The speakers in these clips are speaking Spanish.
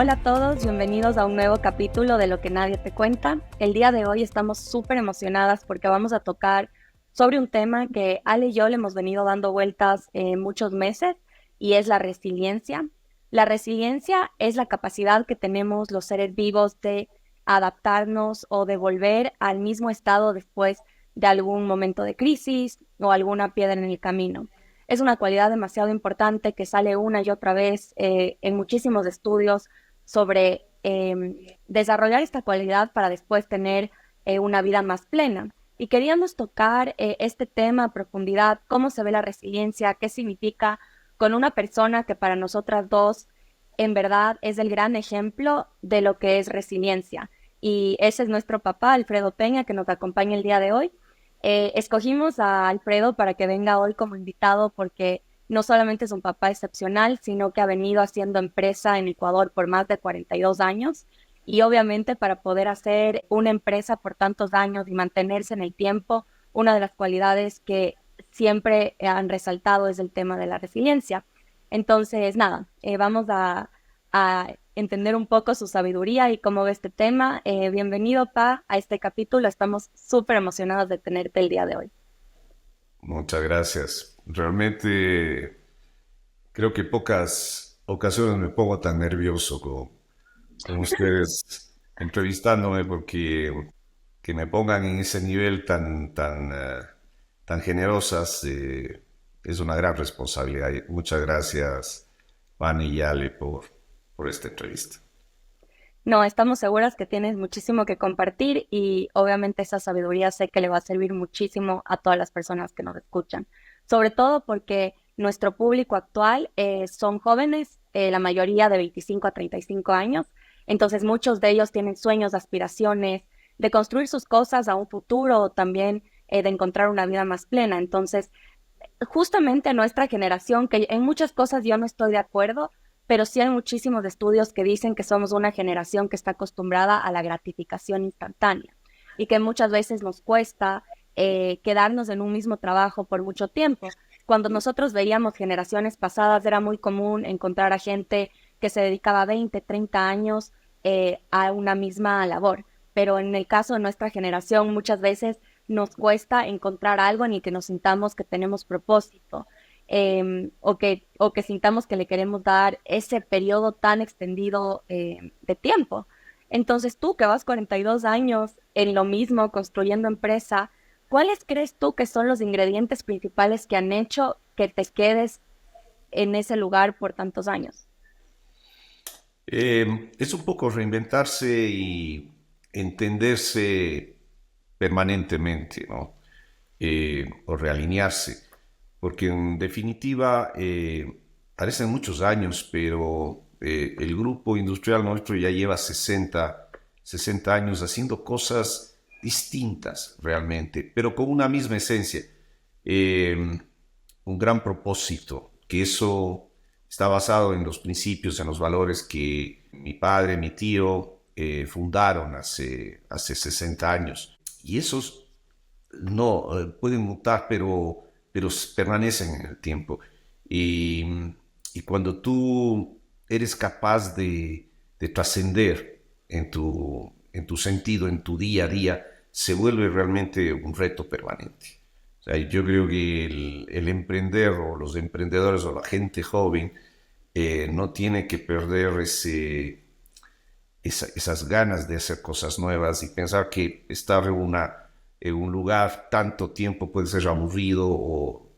Hola a todos, bienvenidos a un nuevo capítulo de Lo que nadie te cuenta. El día de hoy estamos súper emocionadas porque vamos a tocar sobre un tema que Ale y yo le hemos venido dando vueltas muchos meses y es la resiliencia. La resiliencia es la capacidad que tenemos los seres vivos de adaptarnos o de volver al mismo estado después de algún momento de crisis o alguna piedra en el camino. Es una cualidad demasiado importante que sale una y otra vez en muchísimos estudios sobre desarrollar esta cualidad para después tener una vida más plena. Y queríamos tocar este tema a profundidad, cómo se ve la resiliencia, qué significa, con una persona que para nosotras dos en verdad es el gran ejemplo de lo que es resiliencia. Y ese es nuestro papá, Alfredo Peña, que nos acompaña el día de hoy. Escogimos a Alfredo para que venga hoy como invitado porque no solamente es un papá excepcional, sino que ha venido haciendo empresa en Ecuador por más de 42 años. Y obviamente para poder hacer una empresa por tantos años y mantenerse en el tiempo, una de las cualidades que siempre han resaltado es el tema de la resiliencia. Entonces, nada, vamos a entender un poco su sabiduría y cómo ve este tema. Bienvenido, Pa, a este capítulo. Estamos súper emocionados de tenerte el día de hoy. Muchas gracias. Realmente creo que pocas ocasiones me pongo tan nervioso como ustedes entrevistándome porque que me pongan en ese nivel tan generosas es una gran responsabilidad. Y muchas gracias, Vani y Ale, por esta entrevista. No, estamos seguras que tienes muchísimo que compartir y obviamente esa sabiduría sé que le va a servir muchísimo a todas las personas que nos escuchan, sobre todo porque nuestro público actual son jóvenes, la mayoría de 25 a 35 años, entonces muchos de ellos tienen sueños, aspiraciones de construir sus cosas a un futuro o también de encontrar una vida más plena. Entonces, justamente nuestra generación, que en muchas cosas yo no estoy de acuerdo, pero sí hay muchísimos estudios que dicen que somos una generación que está acostumbrada a la gratificación instantánea y que muchas veces nos cuesta quedarnos en un mismo trabajo por mucho tiempo. Cuando nosotros veíamos generaciones pasadas, era muy común encontrar a gente que se dedicaba 20, 30 años a una misma labor. Pero en el caso de nuestra generación, muchas veces nos cuesta encontrar algo en el que nos sintamos que tenemos propósito, o que sintamos que le queremos dar ese periodo tan extendido de tiempo. Entonces tú que vas 42 años en lo mismo, construyendo empresa, ¿cuáles crees tú que son los ingredientes principales que han hecho que te quedes en ese lugar por tantos años? Es un poco reinventarse y entenderse permanentemente, ¿no? O realinearse, porque en definitiva parecen muchos años, pero el grupo industrial nuestro ya lleva 60 años haciendo cosas distintas realmente, pero con una misma esencia, eh, un gran propósito, que eso está basado en los principios, en los valores que mi padre, mi tío fundaron hace 60 años. Y esos no pueden mutar, pero permanecen en el tiempo. Y, y cuando tú eres capaz de trascender en tu sentido, en tu día a día, se vuelve realmente un reto permanente. O sea, yo creo que el emprender o los emprendedores o la gente joven no tiene que perder esas ganas de hacer cosas nuevas y pensar que estar en un lugar tanto tiempo puede ser aburrido o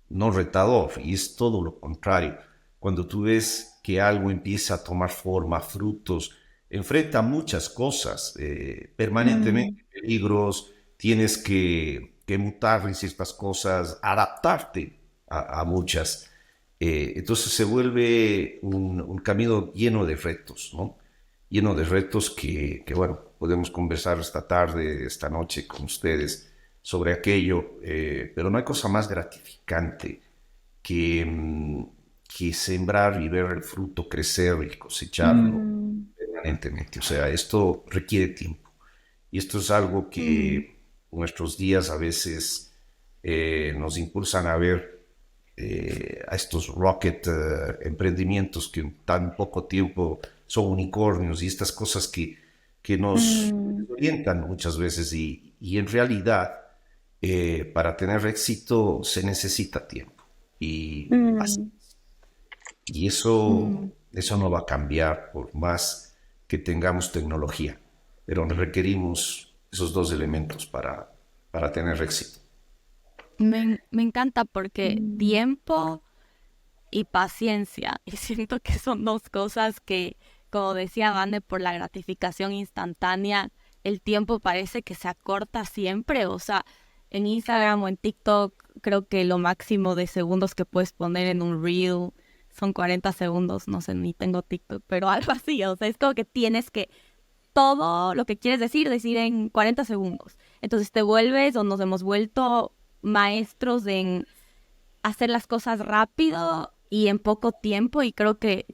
no retador, y es todo lo contrario. Cuando tú ves que algo empieza a tomar forma, frutos, enfrenta muchas cosas, Mm. permanentemente peligros, tienes que mutar en ciertas cosas, adaptarte a muchas. Entonces se vuelve un camino lleno de retos, ¿no? Lleno de retos bueno, podemos conversar esta tarde, esta noche con ustedes sobre aquello, pero no hay cosa más gratificante que, que sembrar y ver el fruto crecer y cosecharlo Mm. permanentemente. O sea, esto requiere tiempo. Y esto es algo Mm. que nuestros días a veces nos impulsan a ver a estos rocket emprendimientos que en tan poco tiempo son unicornios y estas cosas que nos Mm, orientan muchas veces y en realidad para tener éxito se necesita tiempo y, mm, y mm. eso no va a cambiar por más que tengamos tecnología, pero requerimos esos dos elementos para tener éxito. Me encanta porque Mm, tiempo y paciencia. Y siento que son dos cosas que, como decía Vane, por la gratificación instantánea, el tiempo parece que se acorta siempre. O sea, en Instagram o en TikTok, creo que lo máximo de segundos que puedes poner en un reel son 40 segundos. No sé, ni tengo TikTok, pero algo así. O sea, es como que tienes que todo lo que quieres decir en 40 segundos. Entonces te vuelves o nos hemos vuelto maestros en hacer las cosas rápido y en poco tiempo y creo que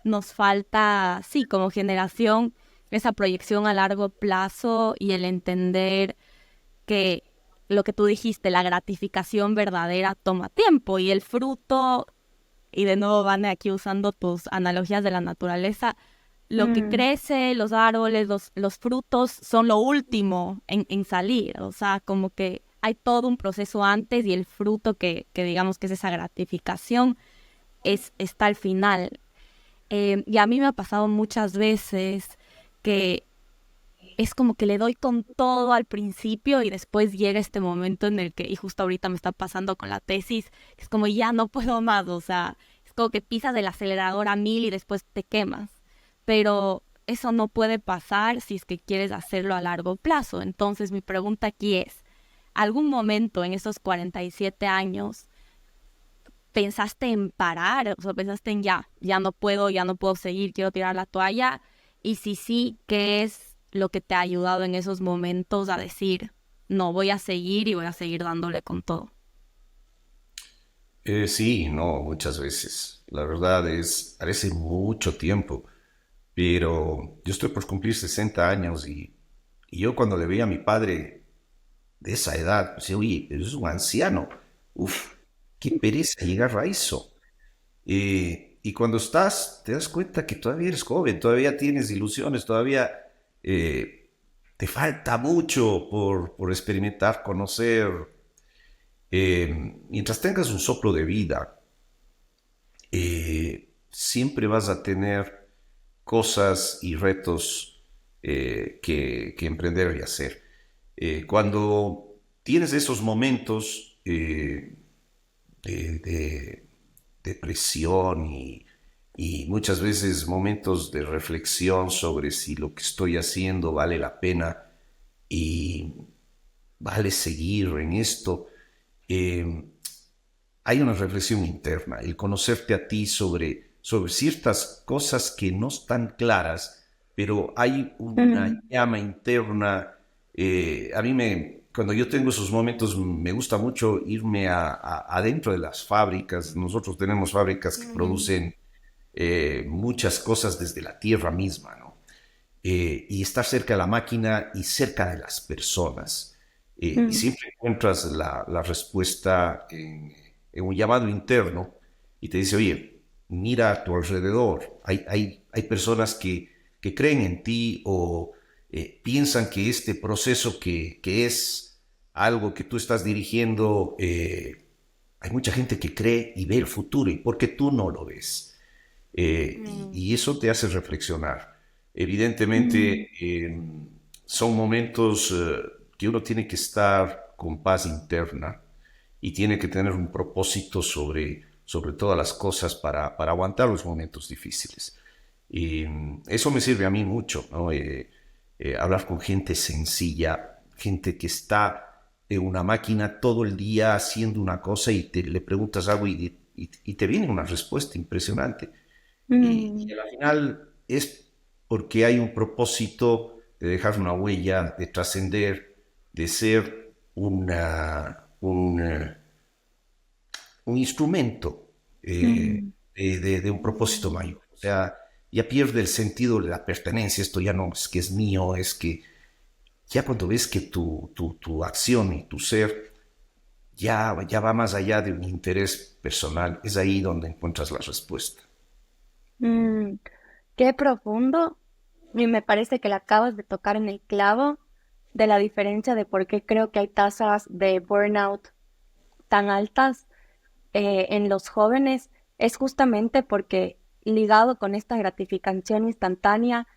nos falta, sí, como generación, esa proyección a largo plazo y el entender que lo que tú dijiste, la gratificación verdadera toma tiempo y el fruto, y de nuevo van aquí usando tus analogías de la naturaleza, lo que mm, crece, los árboles, los frutos son lo último en salir. O sea, como que hay todo un proceso antes y el fruto que digamos que es esa gratificación está al final. Y a mí me ha pasado muchas veces que es como que le doy con todo al principio y después llega este momento en el que, y justo ahorita me está pasando con la tesis, es como ya no puedo más, o sea, es como que pisas el acelerador a 1000 y después te quemas. Pero eso no puede pasar si es que quieres hacerlo a largo plazo. Entonces mi pregunta aquí es, ¿algún momento en esos 47 años pensaste en parar? O sea, pensaste en ya no puedo seguir, quiero tirar la toalla. Y si sí, ¿qué es lo que te ha ayudado en esos momentos a decir, no, voy a seguir y voy a seguir dándole con todo? Sí, no, muchas veces. La verdad es, parece mucho tiempo, pero yo estoy por cumplir 60 años y yo cuando le veía a mi padre de esa edad, decía, oye, pero es un anciano. Uf, qué pereza llegar a eso. Y cuando estás, te das cuenta que todavía eres joven, todavía tienes ilusiones, todavía eh, te falta mucho por experimentar, conocer. Mientras tengas un soplo de vida, siempre vas a tener cosas y retos que emprender y hacer. Cuando tienes esos momentos de depresión y muchas veces momentos de reflexión sobre si lo que estoy haciendo vale la pena y vale seguir en esto, eh, hay una reflexión interna, el conocerte a ti sobre ciertas cosas que no están claras, pero hay una mm, llama interna. Cuando yo tengo esos momentos, me gusta mucho irme adentro de las fábricas. Nosotros tenemos fábricas que Mm, producen muchas cosas desde la tierra misma, ¿no? Y estar cerca de la máquina y cerca de las personas. Y mm, siempre encuentras la respuesta en un llamado interno y te dice, oye, mira a tu alrededor, hay personas que creen en ti o piensan que este proceso que es algo que tú estás dirigiendo, hay mucha gente que cree y ve el futuro y porque tú no lo ves. mm, Y eso te hace reflexionar. mm, Evidentemente, son momentos que uno tiene que estar con paz interna y tiene que tener un propósito sobre todas las cosas para aguantar los momentos difíciles. Y eso me sirve a mí mucho, ¿no? Hablar con gente sencilla, gente que está en una máquina todo el día haciendo una cosa y le preguntas algo y te viene una respuesta impresionante. Y mm, al final es porque hay un propósito de dejar una huella, de trascender, de ser un instrumento mm, de un propósito mm. mayor. O sea, ya pierde el sentido de la pertenencia, esto ya no es que es mío, es que ya cuando ves que tu acción y tu ser ya va más allá de un interés personal, es ahí donde encuentras la respuesta. mm. Qué profundo. Y me parece que le acabas de tocar en el clavo de la diferencia de por qué creo que hay tasas de burnout tan altas en los jóvenes. Es justamente porque ligado con esta gratificación instantánea,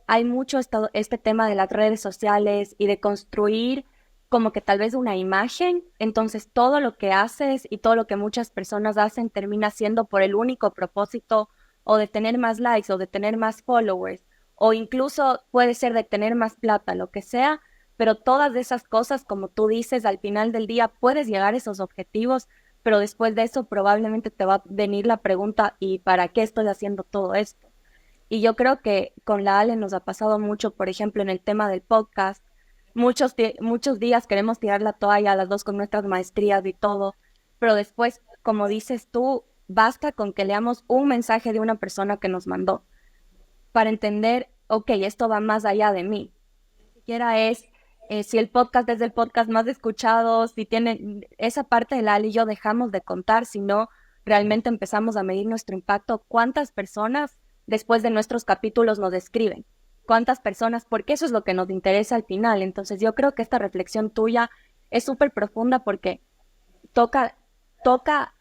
hay mucho este tema de las redes sociales y de construir como que tal vez una imagen, entonces todo lo que haces y todo lo que muchas personas hacen termina siendo por el único propósito o de tener más likes o de tener más followers o incluso puede ser de tener más plata, lo que sea, pero todas esas cosas, como tú dices, al final del día puedes llegar a esos objetivos, pero después de eso probablemente te va a venir la pregunta, ¿y para qué estoy haciendo todo esto? Y yo creo que con la Ale nos ha pasado mucho, por ejemplo, en el tema del podcast. Muchos días queremos tirar la toalla a las dos con nuestras maestrías y todo, pero después, como dices tú, basta con que leamos un mensaje de una persona que nos mandó para entender, ok, esto va más allá de mí. Ni siquiera es si el podcast es el podcast más escuchado, si tiene esa parte de la Ale y yo dejamos de contar, sino realmente empezamos a medir nuestro impacto, cuántas personas después de nuestros capítulos nos escriben, cuántas personas, porque eso es lo que nos interesa al final. Entonces yo creo que esta reflexión tuya es súper profunda porque toca, toca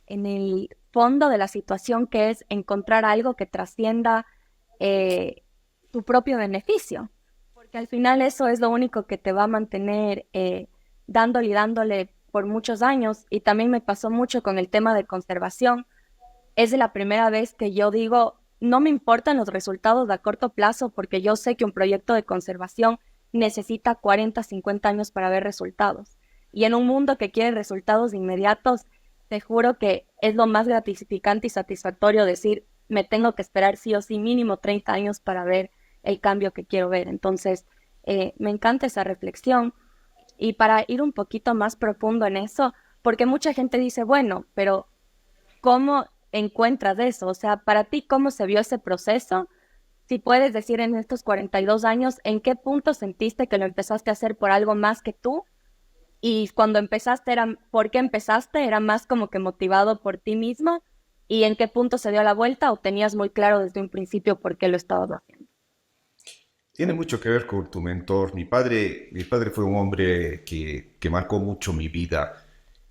en el fondo de la situación, que es encontrar algo que trascienda eh, tu propio beneficio, porque al final eso es lo único que te va a mantener dándole y dándole por muchos años. Y también me pasó mucho con el tema de conservación. Es la primera vez que yo digo, no me importan los resultados a corto plazo, porque yo sé que un proyecto de conservación necesita 40, 50 años para ver resultados. Y en un mundo que quiere resultados inmediatos, te juro que es lo más gratificante y satisfactorio decir, me tengo que esperar sí o sí mínimo 30 años para ver el cambio que quiero ver. Entonces, me encanta esa reflexión. Y para ir un poquito más profundo en eso, porque mucha gente dice, bueno, pero ¿cómo encuentras eso? O sea, para ti, ¿cómo se vio ese proceso? Si puedes decir en estos 42 años, ¿en qué punto sentiste que lo empezaste a hacer por algo más que tú? Y cuando empezaste, ¿por qué empezaste? ¿Era más como que motivado por ti mismo? ¿Y en qué punto se dio la vuelta o tenías muy claro desde un principio por qué lo estabas haciendo? Tiene mucho que ver con tu mentor. Mi padre fue un hombre que marcó mucho mi vida.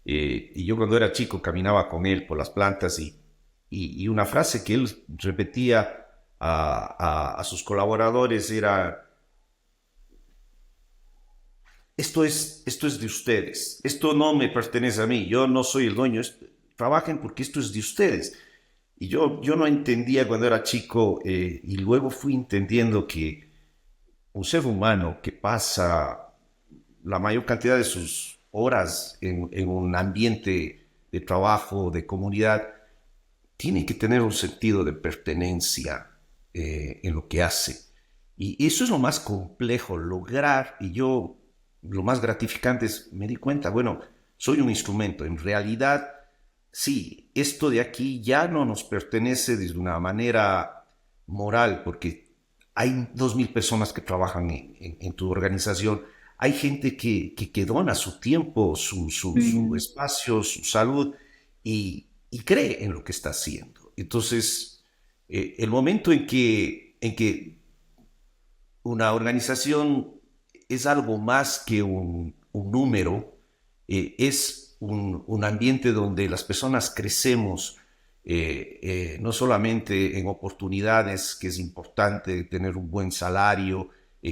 Y yo cuando era chico caminaba con él por las plantas y una frase que él repetía a sus colaboradores era, esto es de ustedes, esto no me pertenece a mí, yo no soy el dueño, trabajen porque esto es de ustedes. Y yo no entendía cuando era chico y luego fui entendiendo que un ser humano que pasa la mayor cantidad de sus horas en un ambiente de trabajo, de comunidad, tiene que tener un sentido de pertenencia en lo que hace. Y eso es lo más complejo, lograr, y yo lo más gratificante es, me di cuenta, bueno, soy un instrumento, en realidad, sí, esto de aquí ya no nos pertenece de una manera moral, porque hay 2.000 personas que trabajan en tu organización, hay gente que dona su tiempo, su Mm. espacio, su salud, y cree en lo que está haciendo. Entonces, el momento en que una organización es algo más que un número, es un ambiente donde las personas crecemos, no solamente en oportunidades, que es importante tener un buen salario,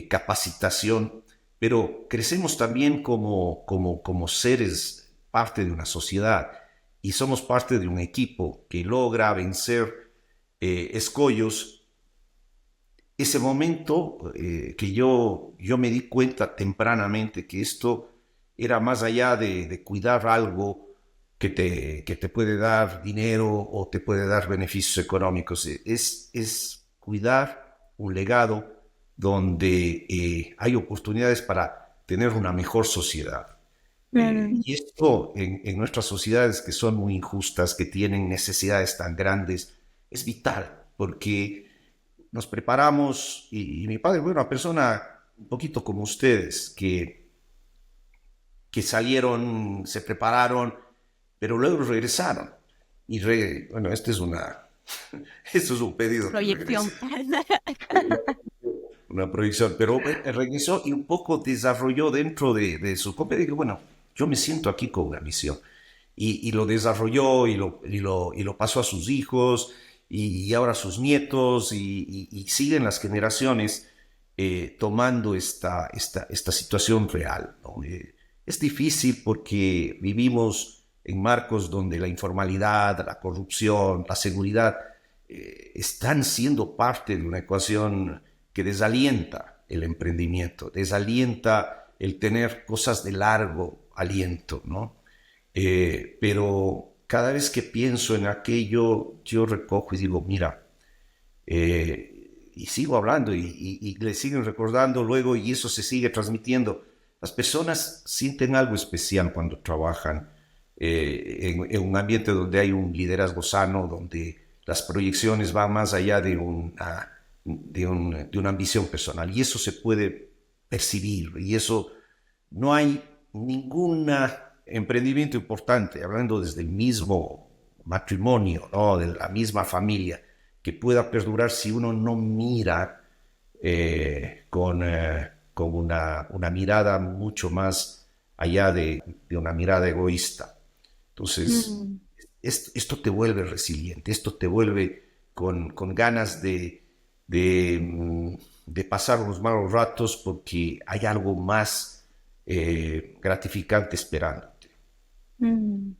capacitación, pero crecemos también como seres, parte de una sociedad, y somos parte de un equipo que logra vencer escollos. Ese momento que yo me di cuenta tempranamente que esto era más allá de cuidar algo que te puede dar dinero o te puede dar beneficios económicos, es cuidar un legado donde hay oportunidades para tener una mejor sociedad. Mm. Y esto en nuestras sociedades que son muy injustas, que tienen necesidades tan grandes, es vital, porque nos preparamos y mi padre fue una persona un poquito como ustedes, que salieron, se prepararon, pero luego regresaron. Bueno, esta es Eso es un pedido de Proyección. una proyección, pero regresó y un poco desarrolló dentro de su copia. Digo, bueno, yo me siento aquí con una misión. Y lo desarrolló y lo pasó a sus hijos y ahora a sus nietos y siguen las generaciones tomando esta situación real, ¿no? Es difícil porque vivimos en marcos donde la informalidad, la corrupción, la seguridad están siendo parte de una ecuación que desalienta el emprendimiento, desalienta el tener cosas de largo aliento, ¿no? Pero cada vez que pienso en aquello, yo recojo y digo, mira, y sigo hablando y le siguen recordando luego y eso se sigue transmitiendo. Las personas sienten algo especial cuando trabajan en un ambiente donde hay un liderazgo sano, donde las proyecciones van más allá de una ambición personal y eso se puede percibir y eso no hay ningún emprendimiento importante, hablando desde el mismo matrimonio, ¿no? De la misma familia, que pueda perdurar si uno no mira con una mirada mucho más allá de una mirada egoísta. Entonces, Mm. esto te vuelve resiliente, esto te vuelve con ganas de pasar unos malos ratos porque hay algo más gratificante esperándote. Mm.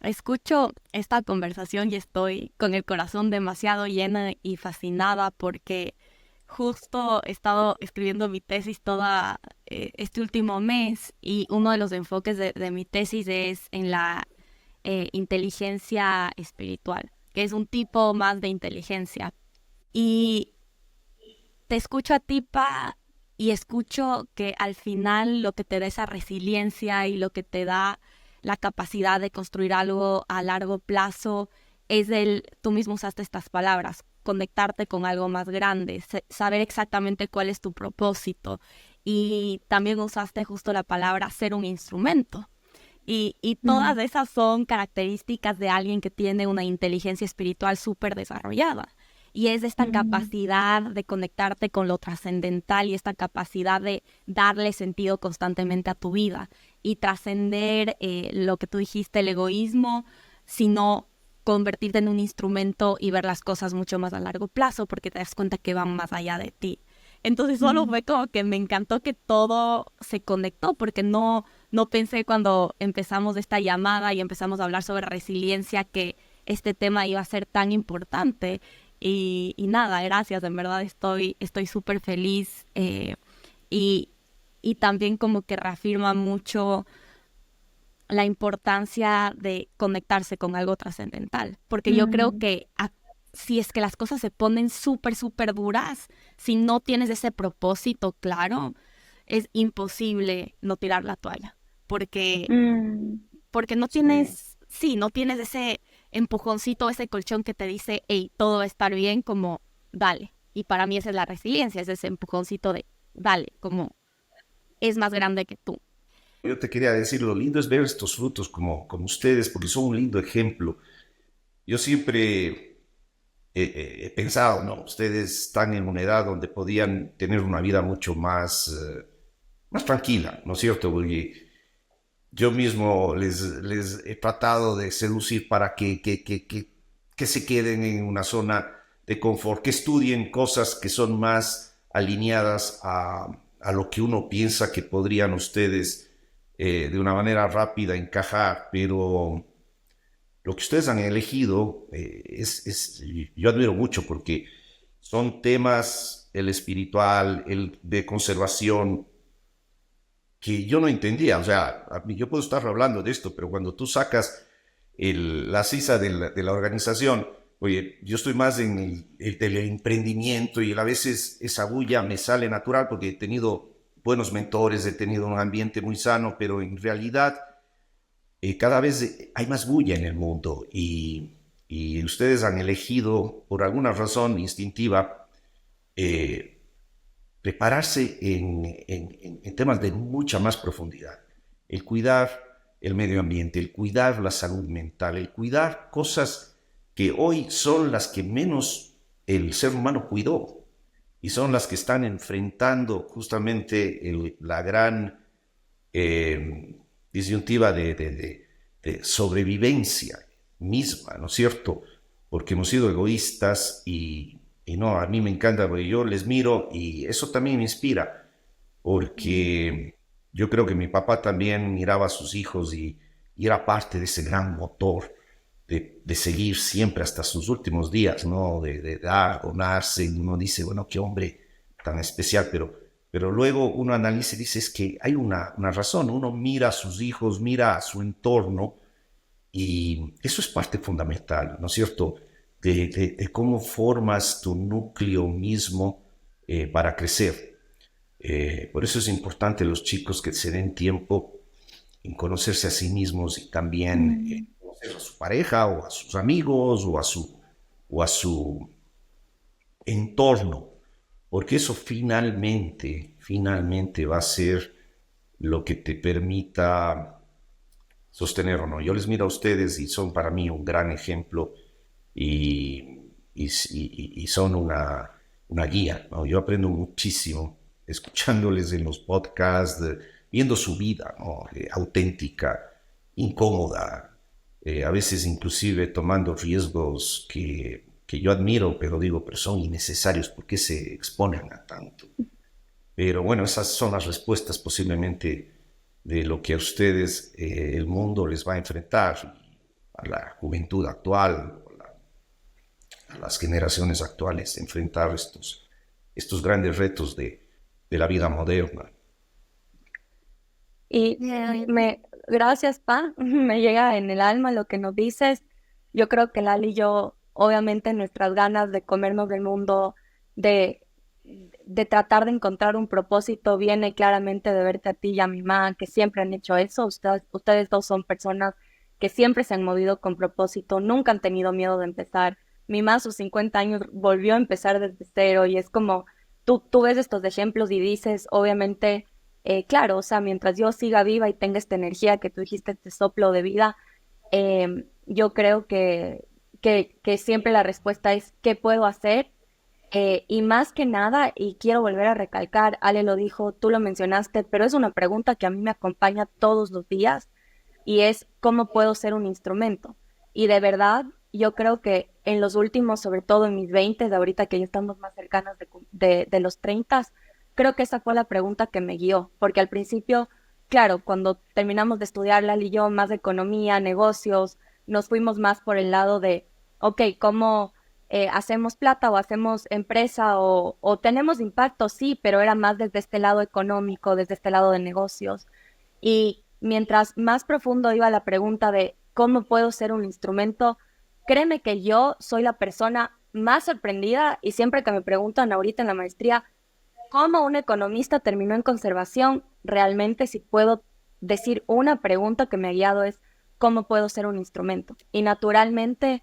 Escucho esta conversación y estoy con el corazón demasiado llena y fascinada porque justo he estado escribiendo mi tesis toda este último mes y uno de los enfoques de mi tesis es en la inteligencia espiritual, que es un tipo más de inteligencia. Y te escucho a ti, Pa, y escucho que al final lo que te da esa resiliencia y lo que te da la capacidad de construir algo a largo plazo es tú mismo usaste estas palabras, conectarte con algo más grande, saber exactamente cuál es tu propósito. Y también usaste justo la palabra ser un instrumento. Y todas Mm. esas son características de alguien que tiene una inteligencia espiritual súper desarrollada. Y es esta Mm. capacidad de conectarte con lo trascendental y esta capacidad de darle sentido constantemente a tu vida y trascender lo que tú dijiste, el egoísmo, sino convertirte en un instrumento y ver las cosas mucho más a largo plazo porque te das cuenta que van más allá de ti. Entonces solo Mm. fue como que me encantó que todo se conectó porque no pensé cuando empezamos esta llamada y empezamos a hablar sobre resiliencia que este tema iba a ser tan importante. Y nada, gracias, en verdad estoy súper feliz y, y también como que reafirma mucho la importancia de conectarse con algo trascendental, porque yo creo Mm. que si es que las cosas se ponen súper, súper duras, si no tienes ese propósito claro, es imposible no tirar la toalla, porque Mm. no Sí. tienes, sí, no tienes ese empujoncito, ese colchón que te dice, hey, todo va a estar bien, como, dale. Y para mí esa es la resiliencia, es ese empujoncito de, dale, como, es más grande que tú. Yo te quería decir, lo lindo es ver estos frutos como ustedes, porque son un lindo ejemplo. Yo siempre he pensado, ¿no? Ustedes están en una edad donde podían tener una vida mucho más tranquila, ¿no es cierto? Porque yo mismo les he tratado de seducir para que se queden en una zona de confort, que estudien cosas que son más alineadas a lo que uno piensa que podrían ustedes de una manera rápida encajar, pero lo que ustedes han elegido yo admiro mucho porque son temas, el espiritual, el de conservación, que yo no entendía. O sea, yo puedo estar hablando de esto, pero cuando tú sacas la sisa de la organización, oye, yo estoy más en el emprendimiento y a veces esa bulla me sale natural porque he tenido buenos mentores, he tenido un ambiente muy sano, pero en realidad cada vez hay más bulla en el mundo y ustedes han elegido, por alguna razón instintiva, eh, prepararse en temas de mucha más profundidad. El cuidar el medio ambiente, el cuidar la salud mental, el cuidar cosas que hoy son las que menos el ser humano cuidó y son las que están enfrentando justamente la gran disyuntiva de sobrevivencia misma, ¿no es cierto? Porque hemos sido egoístas y no, a mí me encanta, porque yo les miro y eso también me inspira, porque yo creo que mi papá también miraba a sus hijos y era parte de ese gran motor de seguir siempre hasta sus últimos días, ¿no? De dar, donarse, y uno dice, bueno, qué hombre tan especial, pero luego uno analiza y dice, es que hay una razón, uno mira a sus hijos, mira a su entorno, y eso es parte fundamental, ¿no es cierto? De cómo formas tu núcleo mismo para crecer. Por eso es importante los chicos que se den tiempo en conocerse a sí mismos y también conocer a su pareja o a sus amigos o a su entorno, porque eso finalmente va a ser lo que te permita sostener o no. Yo les miro a ustedes y son para mí un gran ejemplo y son una guía, ¿no? Yo aprendo muchísimo escuchándoles en los podcasts, viendo su vida, ¿no? Auténtica, incómoda, a veces inclusive tomando riesgos que yo admiro, pero son innecesarios. ¿Por qué se exponen a tanto? Pero bueno, esas son las respuestas posiblemente de lo que a ustedes el mundo les va a enfrentar, a la juventud actual, a las generaciones actuales, enfrentar estos grandes retos de la vida moderna. Y gracias, Pa, me llega en el alma lo que nos dices. Yo creo que Lali y yo, obviamente, nuestras ganas de comernos el mundo, de, de tratar de encontrar un propósito, viene claramente de verte a ti y a mi mamá, que siempre han hecho eso. Ustedes dos son personas que siempre se han movido con propósito, nunca han tenido miedo de empezar. Mi mamá a sus 50 años volvió a empezar desde cero y es como, tú ves estos ejemplos y dices, obviamente claro, o sea, mientras yo siga viva y tenga esta energía que tú dijiste, este soplo de vida, yo creo que siempre la respuesta es ¿qué puedo hacer? Y más que nada, y quiero volver a recalcar, Ale lo dijo, tú lo mencionaste, pero es una pregunta que a mí me acompaña todos los días y es ¿cómo puedo ser un instrumento? Y de verdad, yo creo que en los últimos, sobre todo en mis 20, de ahorita que ya estamos más cercanas de los 30, creo que esa fue la pregunta que me guió, porque al principio, claro, cuando terminamos de estudiar, Lali y yo, más de economía, negocios, nos fuimos más por el lado de, ok, ¿cómo hacemos plata o hacemos empresa o tenemos impacto? Sí, pero era más desde este lado económico, desde este lado de negocios. Y mientras más profundo iba la pregunta de cómo puedo ser un instrumento, créeme que yo soy la persona más sorprendida y siempre que me preguntan ahorita en la maestría, ¿cómo un economista terminó en conservación? Realmente, si puedo decir una pregunta que me ha guiado es ¿cómo puedo ser un instrumento? Y naturalmente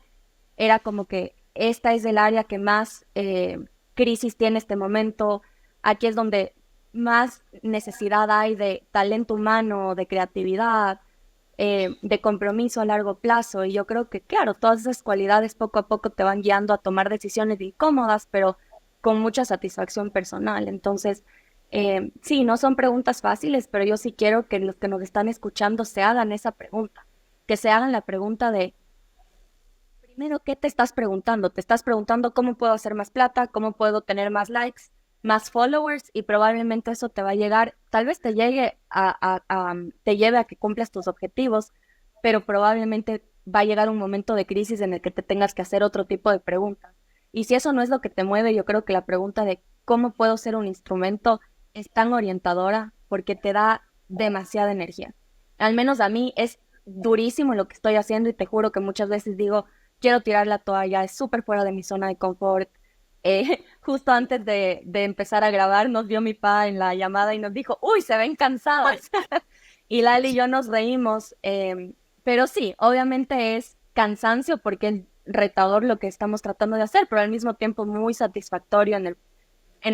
era como que esta es el área que más crisis tiene este momento. Aquí es donde más necesidad hay de talento humano, de creatividad, de compromiso a largo plazo. Y yo creo que, claro, todas esas cualidades poco a poco te van guiando a tomar decisiones incómodas, pero con mucha satisfacción personal. Entonces, sí, no son preguntas fáciles, pero yo sí quiero que los que nos están escuchando se hagan esa pregunta, que se hagan la pregunta de, primero, ¿qué te estás preguntando? Te estás preguntando cómo puedo hacer más plata, cómo puedo tener más likes, más followers, y probablemente eso te va a llegar, tal vez te llegue te lleve a que cumplas tus objetivos, pero probablemente va a llegar un momento de crisis en el que te tengas que hacer otro tipo de preguntas. Y si eso no es lo que te mueve, yo creo que la pregunta de cómo puedo ser un instrumento es tan orientadora porque te da demasiada energía. Al menos a mí es durísimo lo que estoy haciendo y te juro que muchas veces digo, quiero tirar la toalla, es súper fuera de mi zona de confort. Justo antes de empezar a grabar nos vio mi papá en la llamada y nos dijo, uy, se ven cansadas. Y Lali y yo nos reímos, pero sí, obviamente es cansancio porque es retador lo que estamos tratando de hacer, pero al mismo tiempo muy satisfactorio en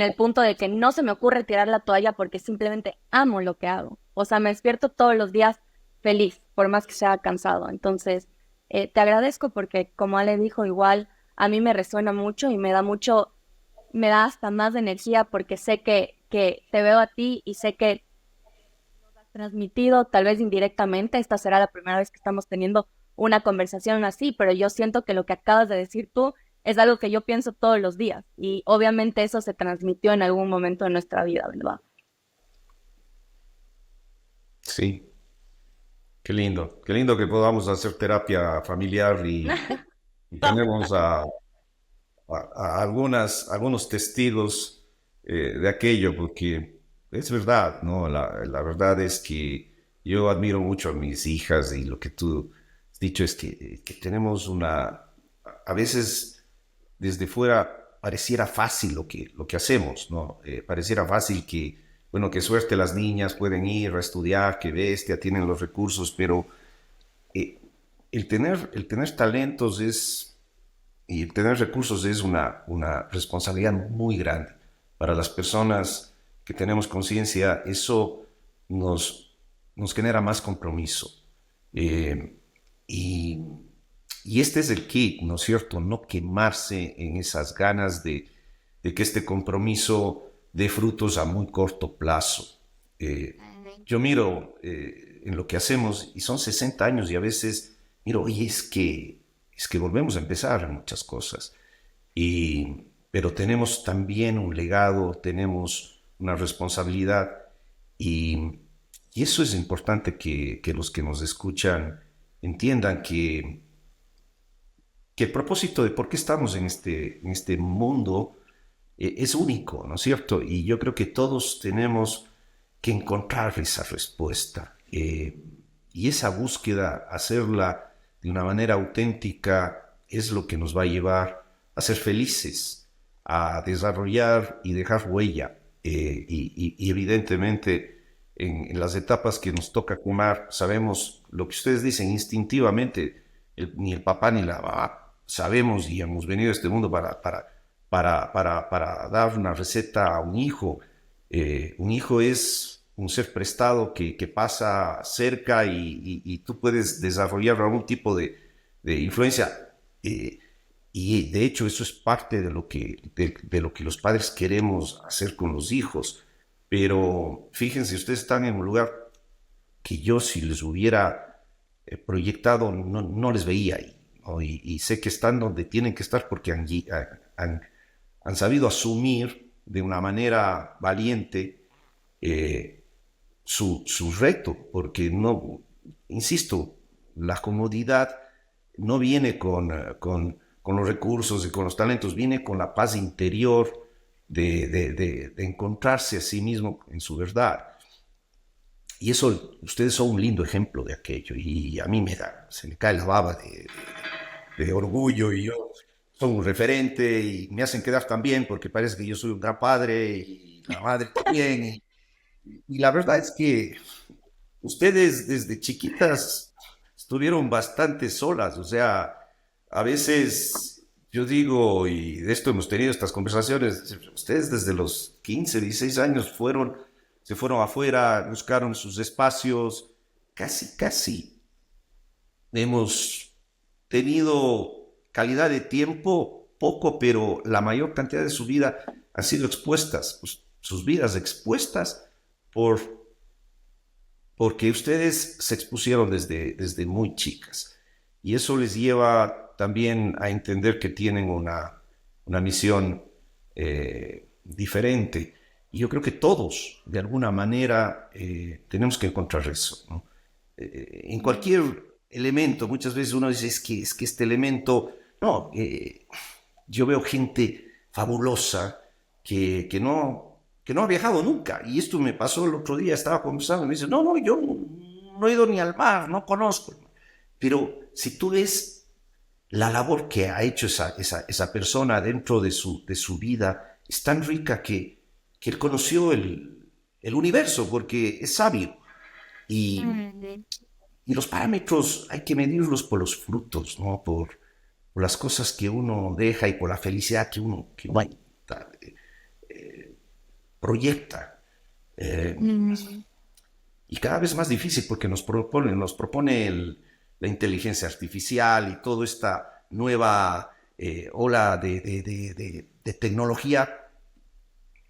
el punto de que no se me ocurre tirar la toalla porque simplemente amo lo que hago. O sea, me despierto todos los días feliz, por más que sea cansado. Entonces, Te agradezco porque, como Ale dijo, igual a mí me resuena mucho y me da hasta más energía porque sé que te veo a ti y sé que transmitido, tal vez indirectamente. Esta será la primera vez que estamos teniendo una conversación así, pero yo siento que lo que acabas de decir tú es algo que yo pienso todos los días y obviamente eso se transmitió en algún momento de nuestra vida, ¿verdad? Sí, qué lindo que podamos hacer terapia familiar y tenemos algunos testigos de aquello, porque es verdad, ¿no? La verdad es que yo admiro mucho a mis hijas y lo que tú has dicho es que tenemos a veces desde fuera pareciera fácil lo que hacemos, ¿no? Pareciera fácil que, bueno, qué suerte las niñas pueden ir a estudiar, qué bestia, tienen los recursos, pero eh, el tener talentos y el tener recursos es una responsabilidad muy grande. Para las personas que tenemos conciencia, eso nos genera más compromiso. Eh, y, y este es el kit, ¿no es cierto? No quemarse en esas ganas de que este compromiso dé frutos a muy corto plazo. Yo miro en lo que hacemos y son 60 años y a veces miro, oye, es que volvemos a empezar en muchas cosas. Pero tenemos también un legado, tenemos una responsabilidad y, y eso es importante que los que nos escuchan entiendan que el propósito de por qué estamos en este mundo es único, ¿no es cierto? Y yo creo que todos tenemos que encontrar esa respuesta. Y esa búsqueda, hacerla de una manera auténtica, es lo que nos va a llevar a ser felices, a desarrollar y dejar huella. Y evidentemente en las etapas que nos toca fumar, sabemos lo que ustedes dicen instintivamente, ni el papá ni la mamá sabemos y hemos venido a este mundo para dar una receta a un hijo. Un hijo es un ser prestado que pasa cerca y tú puedes desarrollar algún tipo de influencia. Y de hecho eso es parte de lo que los padres queremos hacer con los hijos. Pero fíjense, ustedes están en un lugar que yo si les hubiera proyectado no les veía ahí, ¿no? Y sé que están donde tienen que estar porque han, han sabido asumir de una manera valiente su reto, porque no, insisto, la comodidad no viene con los recursos y con los talentos, viene con la paz interior de encontrarse a sí mismo en su verdad. Y eso, ustedes son un lindo ejemplo de aquello, y a mí se me cae la baba de orgullo, y yo soy un referente, y me hacen quedar tan bien porque parece que yo soy un gran padre, y la madre también, y la verdad es que ustedes desde chiquitas estuvieron bastante solas, o sea, a veces yo digo, y de esto hemos tenido estas conversaciones, ustedes desde los 15, 16 años se fueron afuera, buscaron sus espacios, casi hemos tenido calidad de tiempo, poco, pero la mayor cantidad de su vida han sido expuestas, pues, sus vidas expuestas por, porque ustedes se expusieron desde muy chicas. Y eso les lleva también a entender que tienen una misión diferente. Y yo creo que todos, de alguna manera, tenemos que encontrar eso, ¿no? En cualquier elemento, muchas veces uno dice, es que este elemento, no, yo veo gente fabulosa que no ha viajado nunca. Y esto me pasó el otro día, estaba conversando y me dice, no, yo no he ido ni al mar, no conozco. Pero si tú ves la labor que ha hecho esa persona dentro de su vida, es tan rica que él conoció el universo porque es sabio. Y, y los parámetros hay que medirlos por los frutos, ¿no? Por las cosas que uno deja y por la felicidad que uno proyecta. Eh, y cada vez más difícil porque nos propone la inteligencia artificial y toda esta nueva ola de tecnología,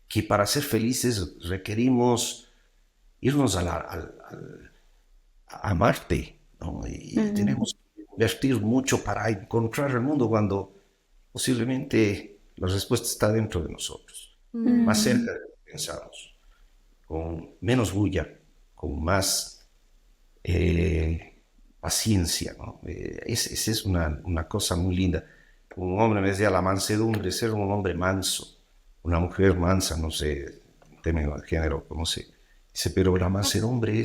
que para ser felices requerimos irnos a Marte, ¿no? Y tenemos que invertir mucho para encontrar el mundo cuando posiblemente la respuesta está dentro de nosotros, más cerca de lo que pensamos, con menos bulla, con más paciencia, ¿no? Esa es una cosa muy linda. Un hombre me decía la mansedumbre, ser un hombre manso, una mujer mansa, no sé, término de género, no sé. Dice, pero la mansedumbre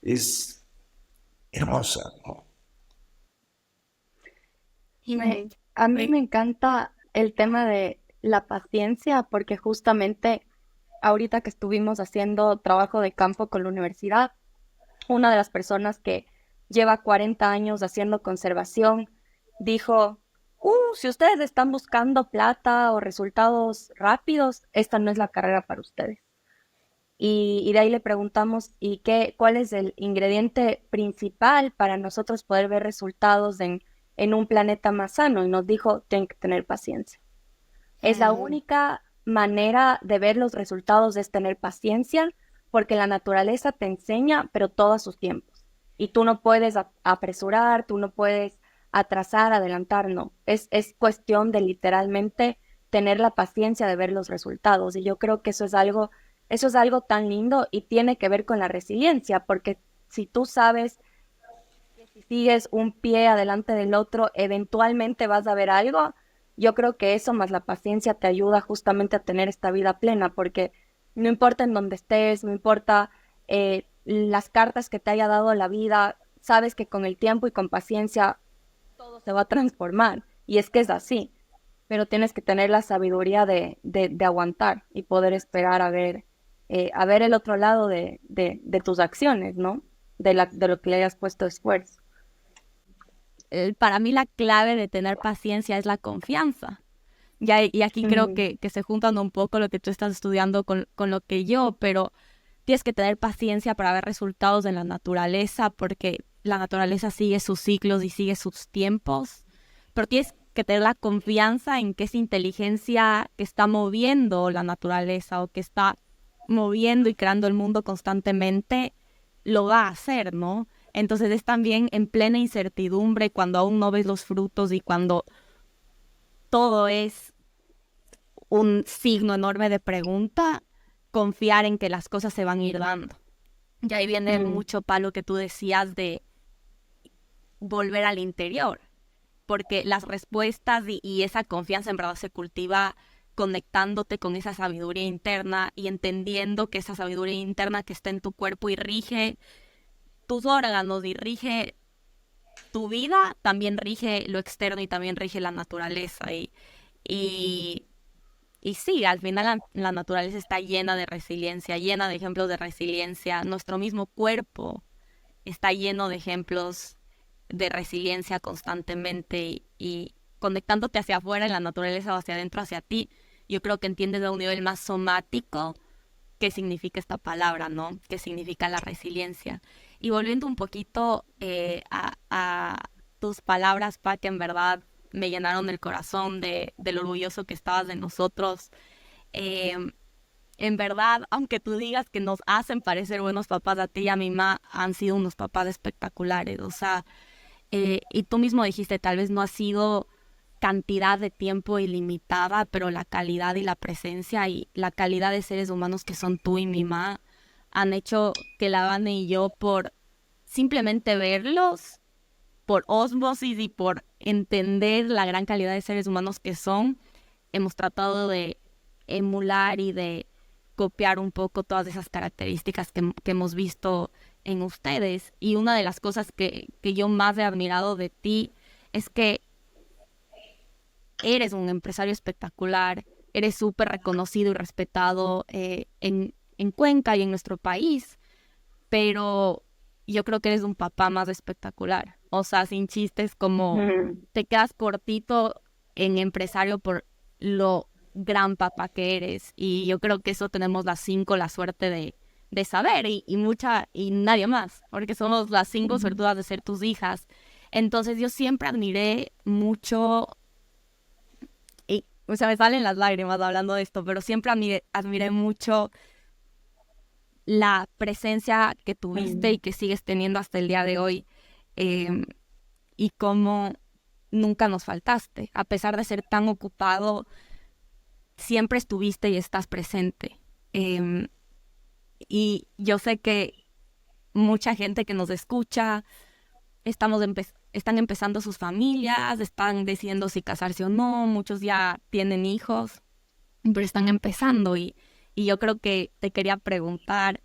es hermosa, ¿no? A mí me encanta el tema de la paciencia porque justamente ahorita que estuvimos haciendo trabajo de campo con la universidad, una de las personas que lleva 40 años haciendo conservación dijo, si ustedes están buscando plata o resultados rápidos, esta no es la carrera para ustedes. Y de ahí le preguntamos, cuál es el ingrediente principal para nosotros poder ver resultados en un planeta más sano? Y nos dijo, tienen que tener paciencia. Es la única manera de ver los resultados es tener paciencia, porque la naturaleza te enseña, pero todo a sus tiempos. Y tú no puedes apresurar, tú no puedes atrasar, adelantar, no. Es cuestión de literalmente tener la paciencia de ver los resultados. Y yo creo que eso es algo tan lindo y tiene que ver con la resiliencia, porque si tú sabes que si sigues un pie adelante del otro, eventualmente vas a ver algo. Yo creo que eso más la paciencia te ayuda justamente a tener esta vida plena, porque no importa en dónde estés, no importa las cartas que te haya dado la vida, sabes que con el tiempo y con paciencia todo se va a transformar. Y es que es así, pero tienes que tener la sabiduría de aguantar y poder esperar a ver el otro lado de tus acciones, ¿no? De lo que le hayas puesto esfuerzo. Para mí la clave de tener paciencia es la confianza. Y aquí creo que se juntan un poco lo que tú estás estudiando con lo que yo, pero tienes que tener paciencia para ver resultados en la naturaleza, porque la naturaleza sigue sus ciclos y sigue sus tiempos, pero tienes que tener la confianza en que esa inteligencia que está moviendo la naturaleza o que está moviendo y creando el mundo constantemente, lo va a hacer, ¿no? Entonces es también en plena incertidumbre, cuando aún no ves los frutos y cuando todo es un signo enorme de pregunta, confiar en que las cosas se van a ir dando. Y ahí viene mucho para lo que tú decías de volver al interior, porque las respuestas y esa confianza en verdad se cultiva conectándote con esa sabiduría interna y entendiendo que esa sabiduría interna que está en tu cuerpo y rige tus órganos y rige tu vida, también rige lo externo y también rige la naturaleza. Y sí, al final la naturaleza está llena de resiliencia, llena de ejemplos de resiliencia. Nuestro mismo cuerpo está lleno de ejemplos de resiliencia constantemente y conectándote hacia afuera en la naturaleza o hacia adentro, hacia ti, yo creo que entiendes a un nivel más somático qué significa esta palabra, ¿no? ¿Qué significa la resiliencia? Y volviendo un poquito a tus palabras, Pa, que en verdad me llenaron el corazón del orgulloso que estabas de nosotros. En verdad, aunque tú digas que nos hacen parecer buenos papás, a ti y a mi mamá han sido unos papás espectaculares. O sea, y tú mismo dijiste, tal vez no ha sido cantidad de tiempo ilimitada, pero la calidad y la presencia y la calidad de seres humanos que son tú y mi mamá han hecho que la Vane y yo, por simplemente verlos, por ósmosis y por entender la gran calidad de seres humanos que son, hemos tratado de emular y de copiar un poco todas esas características que hemos visto en ustedes. Y una de las cosas que yo más he admirado de ti es que eres un empresario espectacular, eres súper reconocido y respetado en Cuenca y en nuestro país, pero yo creo que eres un papá más espectacular. O sea, sin chistes, como te quedas cortito en empresario por lo gran papá que eres. Y yo creo que eso tenemos las 5 la suerte de de saber y nadie más, porque somos las 5 suertudas de ser tus hijas. Entonces yo siempre admiré mucho, y, o sea, me salen las lágrimas hablando de esto, pero siempre admiré mucho la presencia que tuviste y que sigues teniendo hasta el día de hoy, y cómo nunca nos faltaste, a pesar de ser tan ocupado, siempre estuviste y estás presente. Y yo sé que mucha gente que nos escucha están empezando sus familias, están decidiendo si casarse o no, muchos ya tienen hijos, pero están empezando y yo creo que te quería preguntar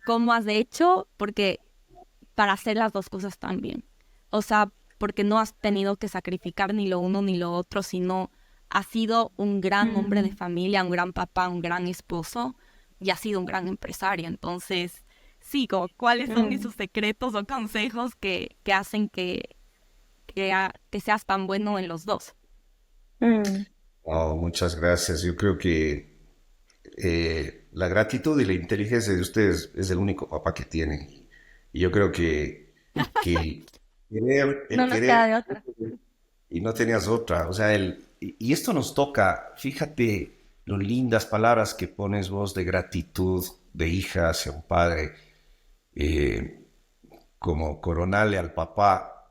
cómo has hecho para hacer las dos cosas tan bien. O sea, porque no has tenido que sacrificar ni lo uno ni lo otro, sino has sido un gran hombre de familia, un gran papá, un gran esposo y has sido un gran empresario. Entonces, sí, ¿cuáles son esos secretos o consejos que hacen que seas tan bueno en los dos? Oh, muchas gracias. Yo creo que la gratitud y la inteligencia de ustedes es el único papá que tienen. Y yo creo que el No nos queda querer, de otra. y no tenías otra. O sea, y esto nos toca, fíjate lo lindas palabras que pones vos de gratitud de hija hacia un padre, eh, como coronarle al papá.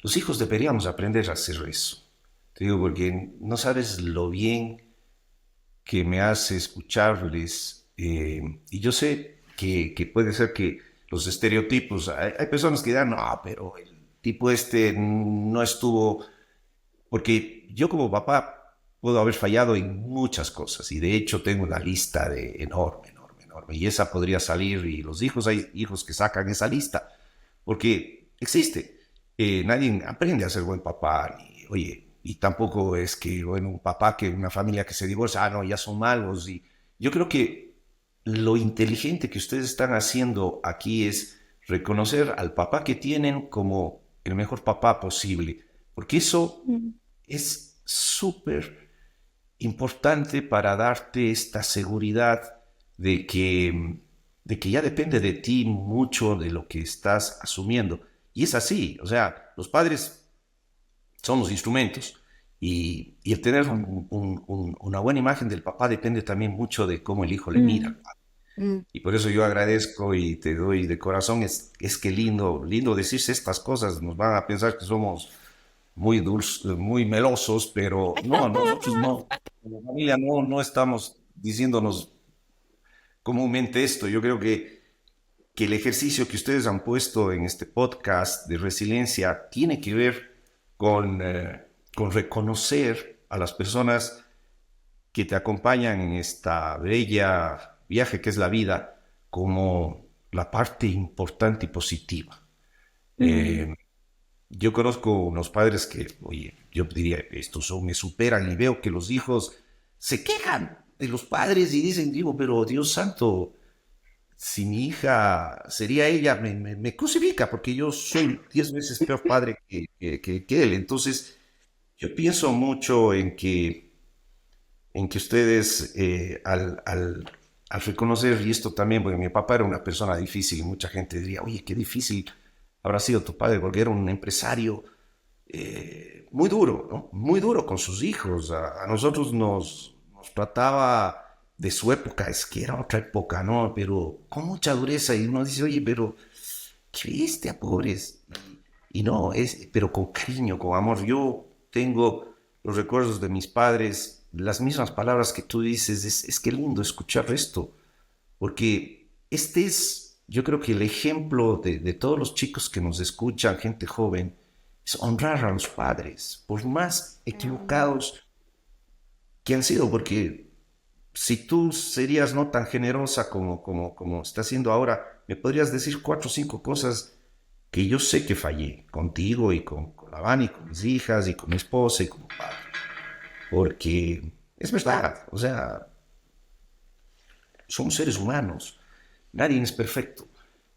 Los hijos deberíamos aprender a hacer eso. Te digo, porque no sabes lo bien que me hace escucharles. Y yo sé que puede ser que los estereotipos, hay personas que dirán, no, pero el tipo este no estuvo, porque yo como papá puedo haber fallado en muchas cosas y de hecho tengo una lista de enorme, enorme, enorme. Y esa podría salir y los hijos, hay hijos que sacan esa lista, porque existe. Nadie aprende a ser buen papá, ni, oye, y tampoco es que, bueno, un papá que una familia que se divorcia, no, ya son malos. Y yo creo que lo inteligente que ustedes están haciendo aquí es reconocer al papá que tienen como el mejor papá posible, porque eso es súper importante para darte esta seguridad de que ya depende de ti mucho de lo que estás asumiendo. Y es así, o sea, los padres son los instrumentos y el tener una buena imagen del papá depende también mucho de cómo el hijo le mira. Y por eso yo agradezco y te doy de corazón, es que lindo, lindo decirse estas cosas, nos van a pensar que somos muy dulces, muy melosos, pero no, nosotros no, como familia no estamos diciéndonos comúnmente esto. Yo creo que el ejercicio que ustedes han puesto en este podcast de resiliencia tiene que ver con reconocer a las personas que te acompañan en esta bella viaje que es la vida como la parte importante y positiva. Yo conozco unos padres que, oye, yo diría, estos me superan y veo que los hijos se quejan de los padres y dicen, digo, pero Dios santo, si mi hija sería ella, me crucifica porque yo soy 10 veces peor padre que él. Entonces, yo pienso mucho en que ustedes, al reconocer, y esto también, porque mi papá era una persona difícil y mucha gente diría, oye, qué difícil habrá sido tu padre, porque era un empresario muy duro, ¿no? Muy duro con sus hijos. A nosotros nos trataba de su época, es que era otra época, ¿no? Pero con mucha dureza y uno dice, oye, pero qué bestia, pobres. Y no, pero con cariño, con amor. Yo tengo los recuerdos de mis padres, las mismas palabras que tú dices, es que lindo escuchar esto, porque este es, yo creo que el ejemplo de todos los chicos que nos escuchan, gente joven, es honrar a los padres, por más equivocados que han sido, porque si tú serías no tan generosa como estás haciendo ahora, me podrías decir 4 o 5 cosas que yo sé que fallé contigo y con Lavani, con mis hijas y con mi esposa y con mi padre. Porque es verdad, o sea, somos seres humanos, nadie es perfecto.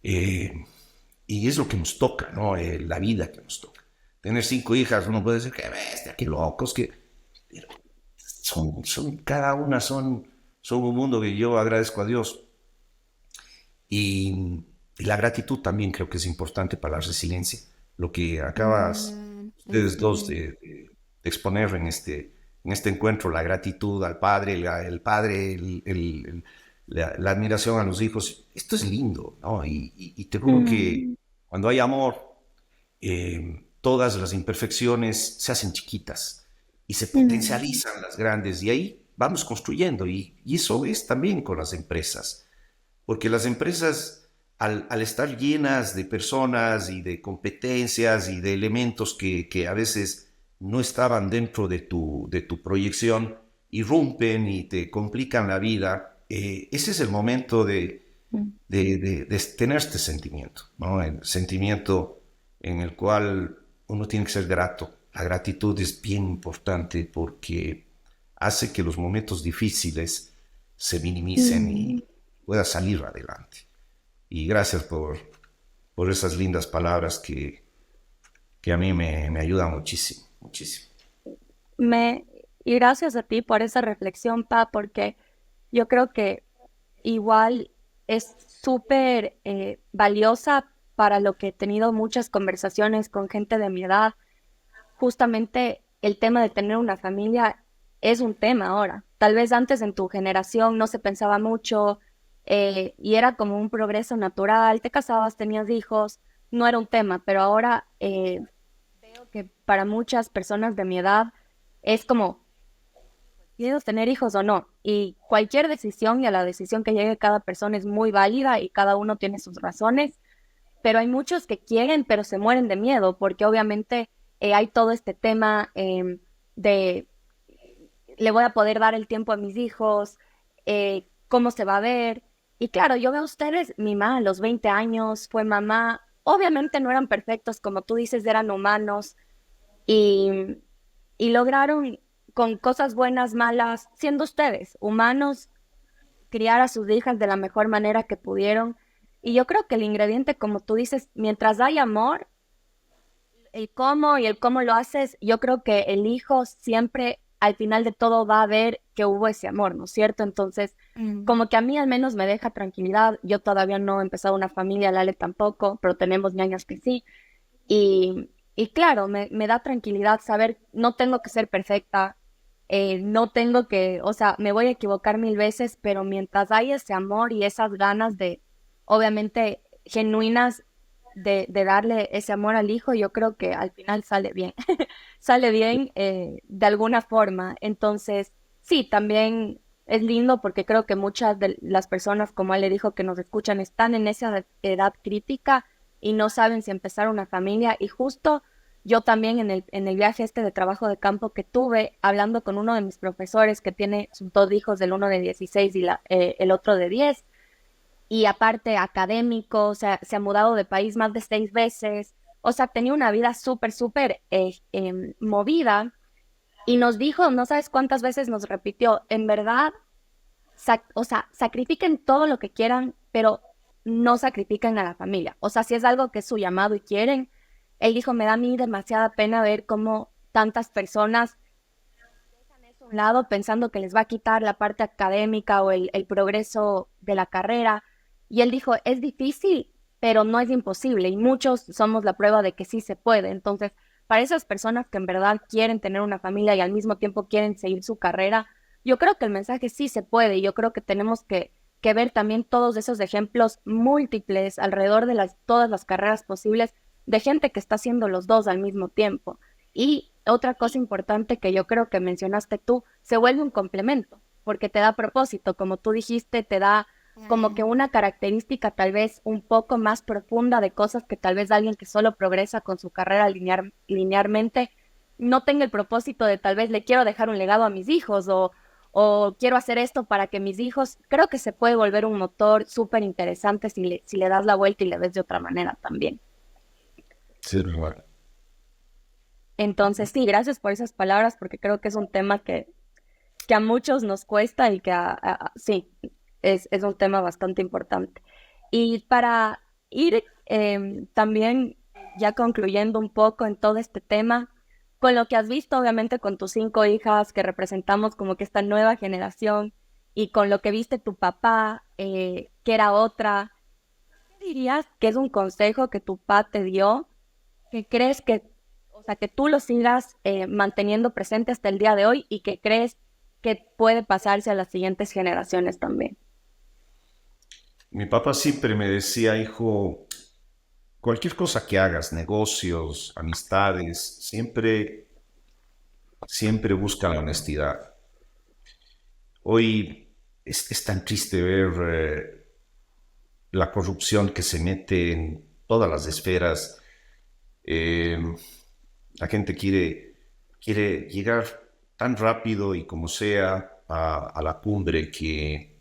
Y es lo que nos toca, ¿no? La vida que nos toca. Tener 5 hijas, uno puede decir, qué bestia, qué locos, que... Pero cada una son un mundo que yo agradezco a Dios Y la gratitud también creo que es importante para la resiliencia. Lo que acabas ustedes dos de exponer en este encuentro, la gratitud al padre, el padre, la admiración a los hijos, esto es lindo, ¿no? Y te juro que cuando hay amor, todas las imperfecciones se hacen chiquitas y se potencializan las grandes y ahí vamos construyendo y eso es también con las empresas, porque las empresas al estar llenas de personas y de competencias y de elementos que a veces no estaban dentro de tu proyección, irrumpen y te complican la vida, ese es el momento de tener este sentimiento, ¿no? El sentimiento en el cual uno tiene que ser grato. La gratitud es bien importante porque hace que los momentos difíciles se minimicen y pueda salir adelante. Y gracias por esas lindas palabras que a mí me ayudan muchísimo, muchísimo. Me, y gracias a ti por esa reflexión, Pa, porque yo creo que igual es súper valiosa para lo que he tenido muchas conversaciones con gente de mi edad. Justamente el tema de tener una familia es un tema ahora. Tal vez antes en tu generación no se pensaba mucho y era como un progreso natural. Te casabas, tenías hijos, no era un tema, pero ahora veo que para muchas personas de mi edad es como, ¿quieres tener hijos o no? Y cualquier decisión y a la decisión que llegue cada persona es muy válida y cada uno tiene sus razones, pero hay muchos que quieren, pero se mueren de miedo, porque obviamente hay todo este tema de le voy a poder dar el tiempo a mis hijos, cómo se va a ver. Y claro, yo veo a ustedes, mi mamá a los 20 años fue mamá, obviamente no eran perfectos, como tú dices, eran humanos y, y lograron con cosas buenas, malas, siendo ustedes humanos, criar a sus hijas de la mejor manera que pudieron. Y yo creo que el ingrediente, como tú dices, mientras hay amor, el cómo lo haces, yo creo que el hijo siempre al final de todo va a ver que hubo ese amor, ¿no es cierto? Entonces, como que a mí al menos me deja tranquilidad. Yo todavía no he empezado una familia, Lale tampoco, pero tenemos ñañas que sí. Y claro, me da tranquilidad saber, no tengo que ser perfecta, no tengo que, o sea, me voy a equivocar mil veces, pero mientras hay ese amor y esas ganas de, obviamente, genuinas de darle ese amor al hijo, yo creo que al final sale bien, sale bien de alguna forma. Entonces, sí, también es lindo porque creo que muchas de las personas, como él le dijo, que nos escuchan, están en esa edad crítica y no saben si empezar una familia. Y justo yo también en el viaje este de trabajo de campo que tuve, hablando con uno de mis profesores que tiene sus dos hijos, el uno de 16 y el otro de 10 y aparte académico, o sea, se ha mudado de país más de 6 veces, o sea, tenía una vida súper, súper movida y nos dijo, no sabes cuántas veces nos repitió, en verdad, o sea, sacrifiquen todo lo que quieran, pero no sacrifiquen a la familia. O sea, si es algo que es su llamado y quieren, él dijo, me da a mí demasiada pena ver cómo tantas personas dejan eso a un lado pensando que les va a quitar la parte académica o el progreso de la carrera. Y él dijo, es difícil, pero no es imposible. Y muchos somos la prueba de que sí se puede. Entonces, para esas personas que en verdad quieren tener una familia y al mismo tiempo quieren seguir su carrera, yo creo que el mensaje sí se puede. Y yo creo que tenemos que ver también todos esos ejemplos múltiples alrededor de todas las carreras posibles de gente que está haciendo los dos al mismo tiempo. Y otra cosa importante que yo creo que mencionaste tú, se vuelve un complemento, porque te da propósito, como tú dijiste, te da como que una característica tal vez un poco más profunda de cosas que tal vez alguien que solo progresa con su carrera linealmente no tenga el propósito de tal vez le quiero dejar un legado a mis hijos o quiero hacer esto para que mis hijos, creo que se puede volver un motor súper interesante si le das la vuelta y le ves de otra manera también. Sí, es verdad. Entonces, sí, gracias por esas palabras porque creo que es un tema que a muchos nos cuesta y que sí, es un tema bastante importante. Y para ir también ya concluyendo un poco en todo este tema, con lo que has visto obviamente con tus 5 hijas que representamos como que esta nueva generación y con lo que viste tu papá, que era otra, dirías que es un consejo que tu papá te dio, que crees que, o sea, que tú lo sigas manteniendo presente hasta el día de hoy y que crees que puede pasarse a las siguientes generaciones también? Mi papá siempre me decía, hijo, cualquier cosa que hagas, negocios, amistades, siempre busca la honestidad. Hoy es tan triste ver la corrupción que se mete en todas las esferas. Eh, la gente quiere llegar tan rápido y como sea a la cumbre que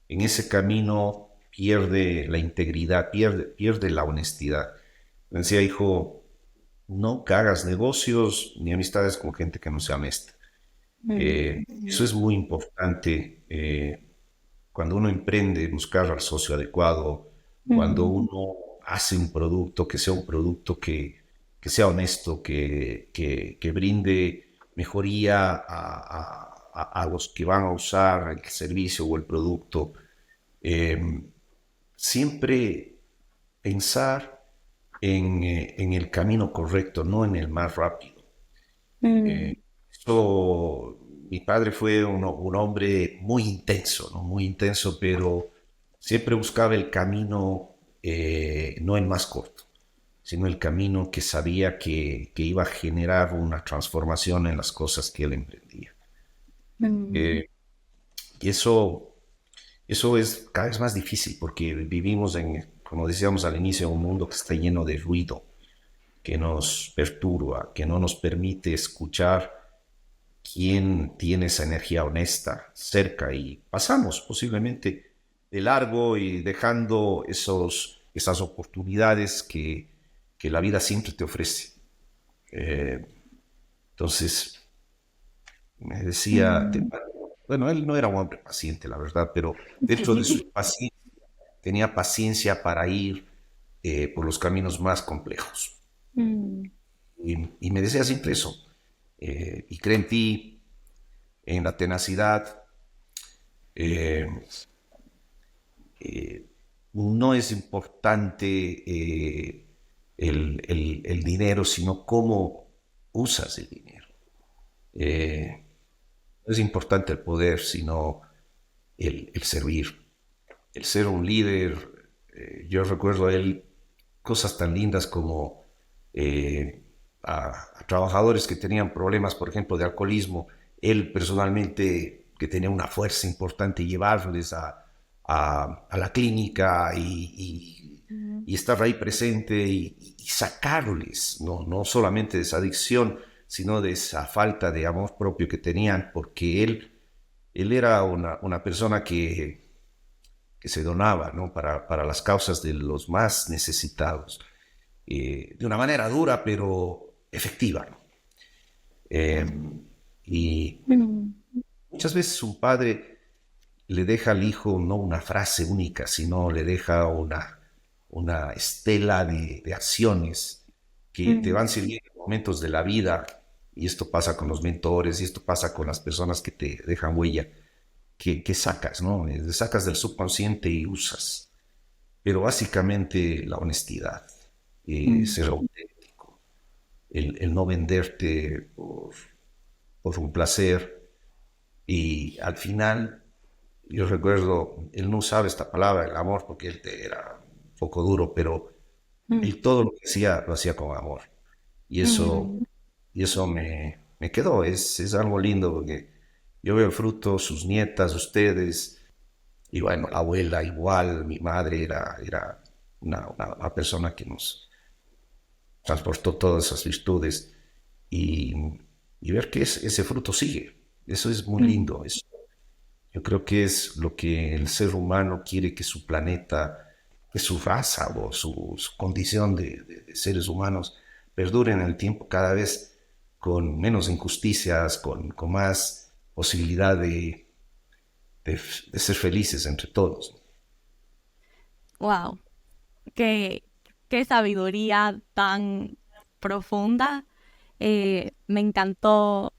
en ese camino pierde la integridad, pierde la honestidad. Me decía, hijo, no hagas negocios ni amistades con gente que no sea honesta. Eso es muy importante cuando uno emprende, buscar al socio adecuado, cuando uno hace un producto, que sea un producto que sea honesto, que brinde mejoría a los que van a usar el servicio o el producto. Eh, Siempre pensar en el camino correcto, no en el más rápido. Mm, Eh, Mi padre fue un hombre muy intenso, ¿no? Muy intenso, pero siempre buscaba el camino, no el más corto, sino el camino que sabía que iba a generar una transformación en las cosas que él emprendía. mm, Eh, y eso es cada vez más difícil porque vivimos como decíamos al inicio, un mundo que está lleno de ruido, que nos perturba, que no nos permite escuchar quién tiene esa energía honesta cerca y pasamos posiblemente de largo y dejando esas oportunidades que la vida siempre te ofrece. Eh, entonces, me decía, mm. bueno, él no era un hombre paciente, la verdad, pero dentro de su paciencia tenía paciencia para ir por los caminos más complejos. Mm, Y me decía siempre eso, y cree en ti, en la tenacidad. eh, eh, no es importante el dinero, sino cómo usas el dinero. Eh, no es importante el poder, sino el servir, el ser un líder. Yo recuerdo a él cosas tan lindas como a trabajadores que tenían problemas, por ejemplo, de alcoholismo, él personalmente, que tenía una fuerza importante, llevarles a la clínica y estar ahí presente y sacarles, no solamente de esa adicción, sino de esa falta de amor propio que tenían, porque él era una persona que se donaba, ¿no? Para las causas de los más necesitados, de una manera dura pero efectiva, ¿no? Eh, y mm, muchas veces un padre le deja al hijo no una frase única, sino le deja una estela de acciones que te van mm, sirviendo en momentos de la vida, y esto pasa con los mentores, y esto pasa con las personas que te dejan huella, que sacas, ¿no? Sacas del subconsciente y usas. Pero básicamente la honestidad, mm. ser auténtico, el no venderte por un placer. Y al final, yo recuerdo, él no usaba esta palabra, el amor, porque él era un poco duro, pero Mm, él todo lo que hacía, lo hacía con amor. Y eso, mm, y eso me quedó, es algo lindo, porque yo veo el fruto, sus nietas, ustedes, y bueno, la abuela igual, mi madre era una persona que nos transportó todas esas virtudes y, y ver que ese fruto sigue. Eso es muy mm, lindo. Yo creo que es lo que el ser humano quiere que su planeta, que su raza o su condición de seres humanos perdure en el tiempo cada vez con menos injusticias, con más posibilidad de ser felices entre todos. Wow, qué, qué sabiduría tan profunda. Me encantó,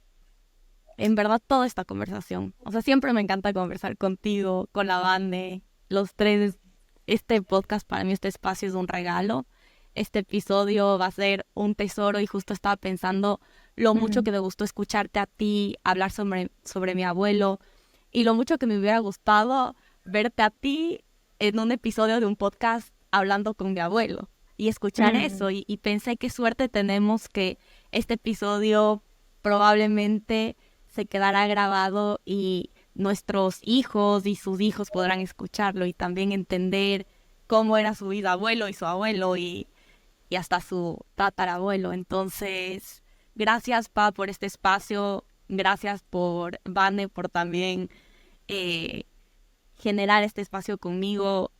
en verdad, toda esta conversación. O sea, siempre me encanta conversar contigo, con la banda. Los tres este podcast para mí, este espacio es un regalo. Este episodio va a ser un tesoro y justo estaba pensando lo mucho que me gustó escucharte a ti, hablar sobre mi abuelo y lo mucho que me hubiera gustado verte a ti en un episodio de un podcast hablando con mi abuelo y escuchar eso. Y pensé qué suerte tenemos que este episodio probablemente se quedará grabado y nuestros hijos y sus hijos podrán escucharlo y también entender cómo era su bisabuelo y su abuelo y hasta su tatarabuelo. Entonces, gracias, Pa, por este espacio. Gracias por Vane, por también generar este espacio conmigo.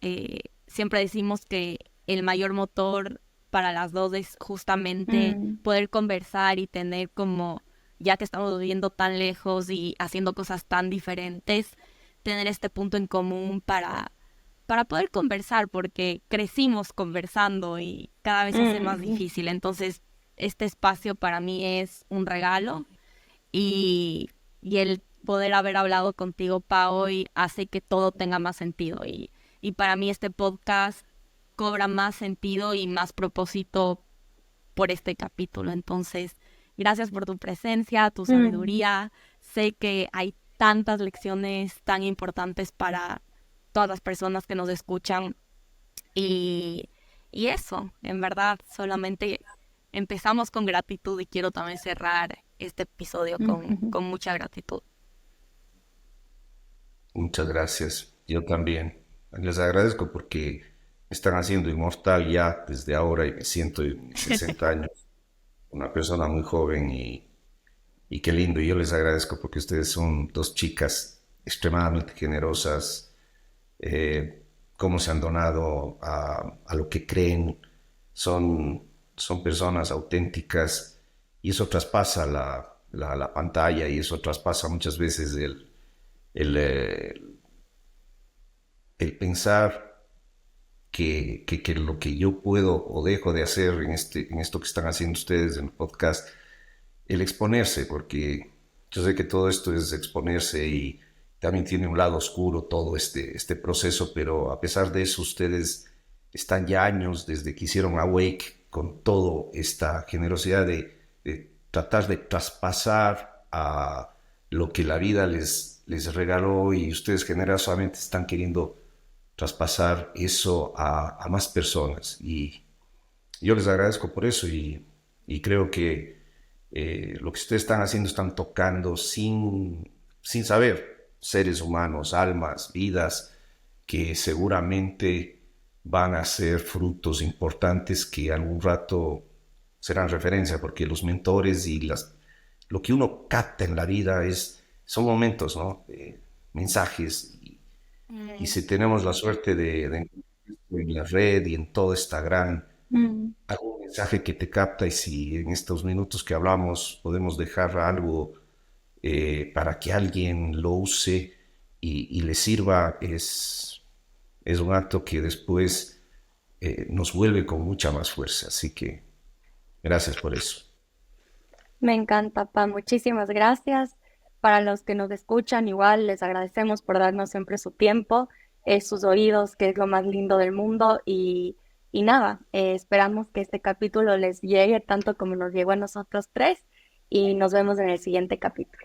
Siempre decimos que el mayor motor para las dos es justamente poder conversar y tener como, ya que estamos viviendo tan lejos y haciendo cosas tan diferentes, tener este punto en común para poder conversar, porque crecimos conversando y cada vez se hace más difícil. Entonces, este espacio para mí es un regalo y el poder haber hablado contigo, Pa, hoy hace que todo tenga más sentido. Y para mí este podcast cobra más sentido y más propósito por este capítulo. Entonces, gracias por tu presencia, tu sabiduría. Sé que hay tantas lecciones tan importantes para todas las personas que nos escuchan. Y eso, en verdad, solamente empezamos con gratitud y quiero también cerrar este episodio con mucha gratitud. Muchas gracias. Yo también. Les agradezco porque me están haciendo inmortal ya desde ahora y me siento en 60 años. Una persona muy joven y qué lindo. Y yo les agradezco porque ustedes son dos chicas extremadamente generosas, cómo se han donado a lo que creen. Son personas auténticas y eso traspasa la pantalla y eso traspasa muchas veces el pensar que lo que yo puedo o dejo de hacer en esto que están haciendo ustedes en el podcast, el exponerse, porque yo sé que todo esto es exponerse y también tiene un lado oscuro todo este proceso, pero a pesar de eso ustedes están ya años desde que hicieron Awake con toda esta generosidad de tratar de traspasar a lo que la vida les regaló y ustedes generosamente están queriendo traspasar eso a más personas y yo les agradezco por eso y creo que lo que ustedes están haciendo están tocando sin saber seres humanos, almas, vidas que seguramente van a ser frutos importantes que algún rato serán referencia porque los mentores y lo que uno capta en la vida son momentos, ¿no? Mensajes y si tenemos la suerte de en la red y en toda esta gran algún mensaje que te capta y si en estos minutos que hablamos podemos dejar algo para que alguien lo use y le sirva, es un acto que después nos vuelve con mucha más fuerza. Así que gracias por eso. Me encanta, Pa. Muchísimas gracias. Para los que nos escuchan, igual les agradecemos por darnos siempre su tiempo, sus oídos, que es lo más lindo del mundo. Y nada, esperamos que este capítulo les llegue tanto como nos llegó a nosotros tres. Y nos vemos en el siguiente capítulo.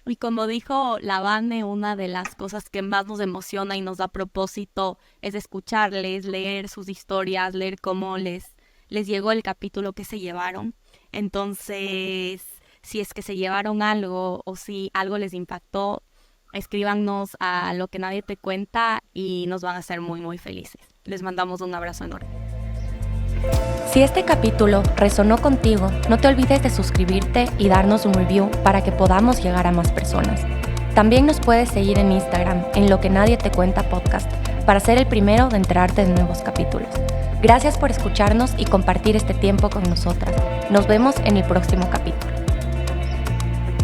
Y como dijo la Vane, una de las cosas que más nos emociona y nos da propósito es escucharles, leer sus historias, leer cómo les llegó el capítulo que se llevaron. Entonces, si es que se llevaron algo o si algo les impactó, escríbanos a Lo que Nadie Te Cuenta y nos van a hacer muy, muy felices. Les mandamos un abrazo enorme. Si este capítulo resonó contigo, no te olvides de suscribirte y darnos un review para que podamos llegar a más personas. También nos puedes seguir en Instagram, en Lo que Nadie Te Cuenta Podcast, para ser el primero de enterarte de nuevos capítulos. Gracias por escucharnos y compartir este tiempo con nosotras. Nos vemos en el próximo capítulo.